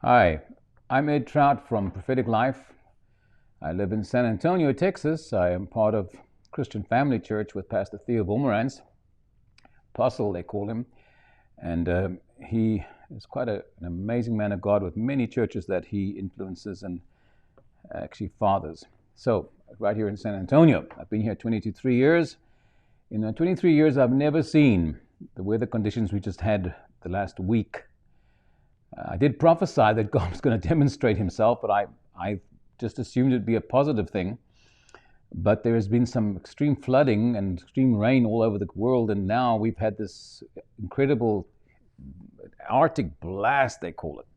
Hi, I'm Ed Traut from Prophetic Life. I live in San Antonio, Texas. I am part of Christian Family Church with Pastor Theo Wolmerans, Apostle they call him, and he is quite an amazing man of God with many churches that he influences and actually fathers. So, right here in San Antonio, I've been here 23 years. In 23 years, I've never seen the weather conditions we just had the last week. I did prophesy that God was going to demonstrate himself, but I just assumed it'd be a positive thing. But there has been some extreme flooding and extreme rain all over the world, and now we've had this incredible Arctic blast, they call it.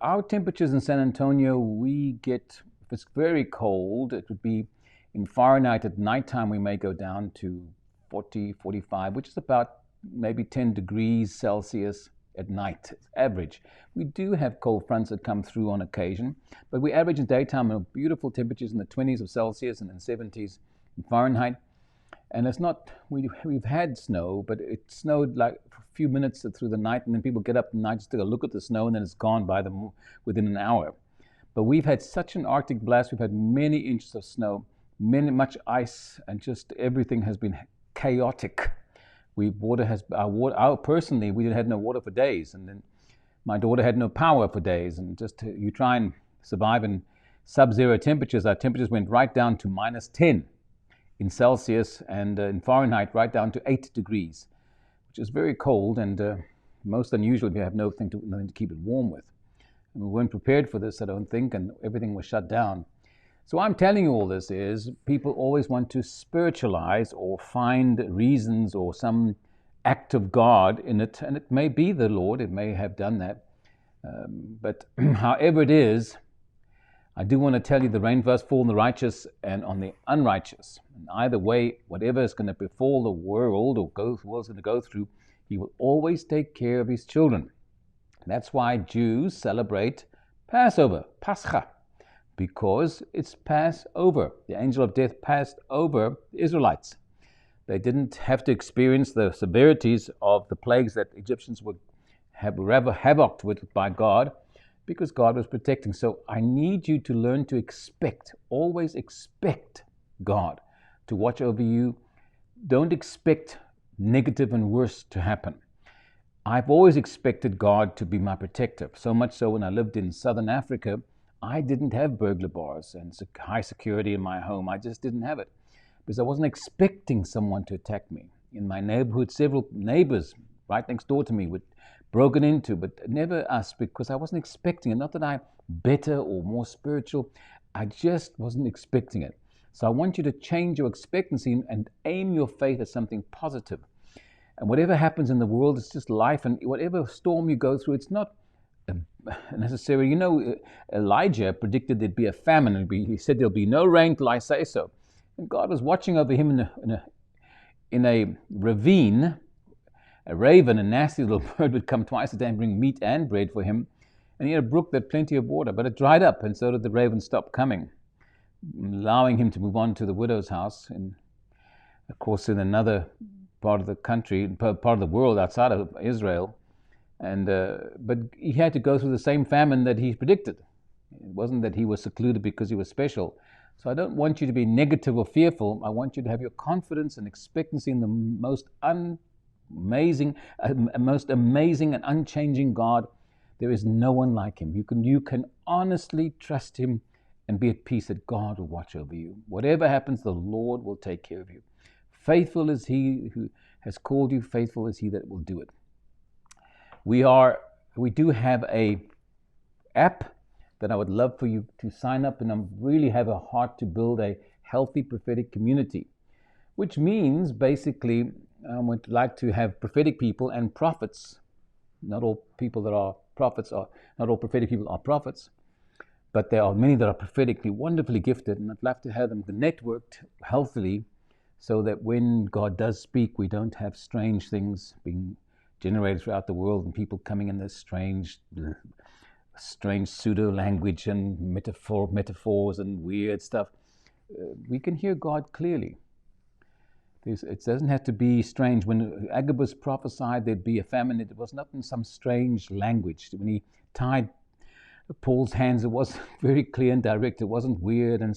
Our temperatures in San Antonio, we get, if it's very cold, it would be in Fahrenheit at nighttime, we may go down to 40, 45, which is about maybe 10 degrees Celsius at night, average. We do have cold fronts that come through on occasion, but we average in daytime in beautiful temperatures in the 20s of Celsius and in 70s in Fahrenheit. And it's not, we've had snow, but it snowed like for a few minutes through the night, and then people get up at night just to go look at the snow, and then it's gone by them within an hour. But we've had such an Arctic blast. We've had many inches of snow, much ice, and just everything has been chaotic. Personally, we had no water for days, and then my daughter had no power for days, and just you try and survive in sub-zero temperatures. Our temperatures went right down to minus 10 in Celsius, and in Fahrenheit right down to 8 degrees, which is very cold and most unusual if you have nothing to keep it warm with. And we weren't prepared for this, I don't think, and everything was shut down. So I'm telling you all this is people always want to spiritualize or find reasons or some act of God in it, and it may be the Lord, it may have done that. But however it is, I do want to tell you the rain does fall on the righteous and on the unrighteous. And either way, whatever is going to befall the world or the world's going to go through, he will always take care of his children. That's why Jews celebrate Passover, Pascha, because it's Passover. The angel of death passed over the Israelites. They didn't have to experience the severities of the plagues that Egyptians would have havoc with by God, because God was protecting. So I need you to learn to expect, always expect God to watch over you. Don't expect negative and worse to happen. I've always expected God to be my protector, so much so when I lived in southern Africa, I didn't have burglar bars and high security in my home. I just didn't have it because I wasn't expecting someone to attack me. In my neighborhood, several neighbors right next door to me were broken into, but never us, because I wasn't expecting it. Not that I'm better or more spiritual. I just wasn't expecting it. So I want you to change your expectancy and aim your faith at something positive. And whatever happens in the world, it's just life. And whatever storm you go through, it's not necessary. You know, Elijah predicted there'd be a famine. He said there'll be no rain till I say so. And God was watching over him in a ravine. A raven, a nasty little bird, would come twice a day and bring meat and bread for him. And he had a brook that had plenty of water, but it dried up, and so did the raven stop coming, allowing him to move on to the widow's house. And of course, in another part of the country, part of the world outside of Israel. And but he had to go through the same famine that he predicted. It wasn't that he was secluded because he was special. So I don't want you to be negative or fearful. I want you to have your confidence and expectancy in the most amazing and unchanging God. There is no one like him. You can honestly trust him and be at peace that God will watch over you. Whatever happens, the Lord will take care of you. Faithful is he who has called you. Faithful is he that will do it. We do have a app that I would love for you to sign up, and I really have a heart to build a healthy prophetic community, which means basically I would like to have prophetic people and prophets. Not all people that are prophets are, not all prophetic people are prophets, but there are many that are prophetically wonderfully gifted, and I'd love to have them networked healthily so that when God does speak, we don't have strange things being generated throughout the world and people coming in this strange pseudo language and metaphors and weird stuff. We can hear God clearly. It doesn't have to be strange. When Agabus prophesied there'd be a famine, it was not in some strange language. When he tied Paul's hands, it was very clear and direct. It wasn't weird and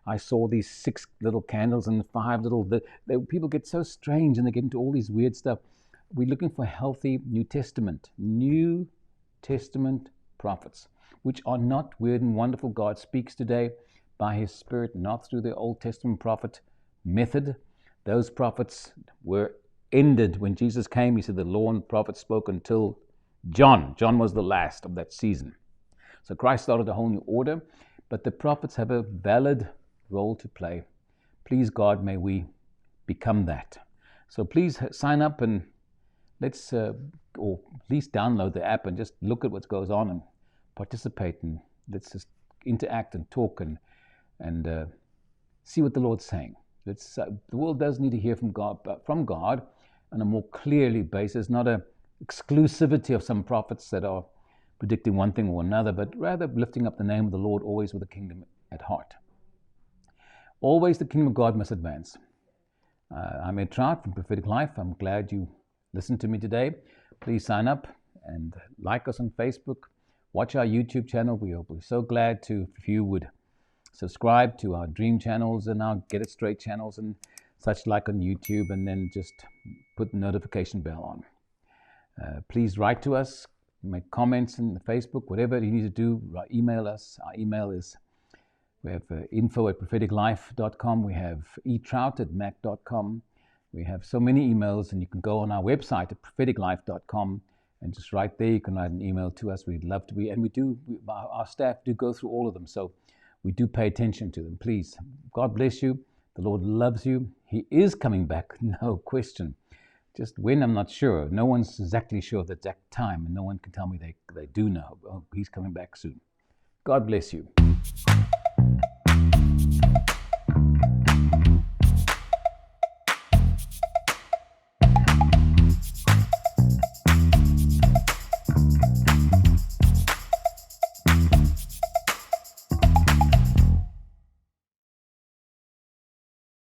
I saw these 6 little candles and 5 little... people get so strange and they get into all these weird stuff. We're looking for healthy New Testament prophets, which are not weird and wonderful. God speaks today by His Spirit, not through the Old Testament prophet method. Those prophets were ended when Jesus came. He said the law and prophets spoke until John. John was the last of that season. So Christ started a whole new order, but the prophets have a valid role to play. Please God, may we become that. So please sign up and let's, or at least download the app and just look at what goes on and participate, and let's just interact and talk and see what the Lord's saying. The world does need to hear from God on a more clearly basis, not a exclusivity of some prophets that are predicting one thing or another, but rather lifting up the name of the Lord, always with the kingdom at heart. Always the kingdom of God must advance. I'm Ed Traut from Prophetic Life. I'm glad you listened to me today. Please sign up and like us on Facebook. Watch our YouTube channel. We'll be so glad if you would subscribe to our Dream channels and our Get It Straight channels and such like on YouTube, and then just put the notification bell on. Please write to us, make comments in the Facebook, whatever you need to do. Email us. Our email is, we have info@propheticlife.com. We have etraut@mac.com. We have so many emails, and you can go on our website at propheticlife.com and just right there you can write an email to us. We'd love to be, and our staff do go through all of them, so we do pay attention to them. Please, God bless you. The Lord loves you. He is coming back, no question. Just when, I'm not sure. No one's exactly sure of the exact time, and no one can tell me they do know. Oh, He's coming back soon. God bless you.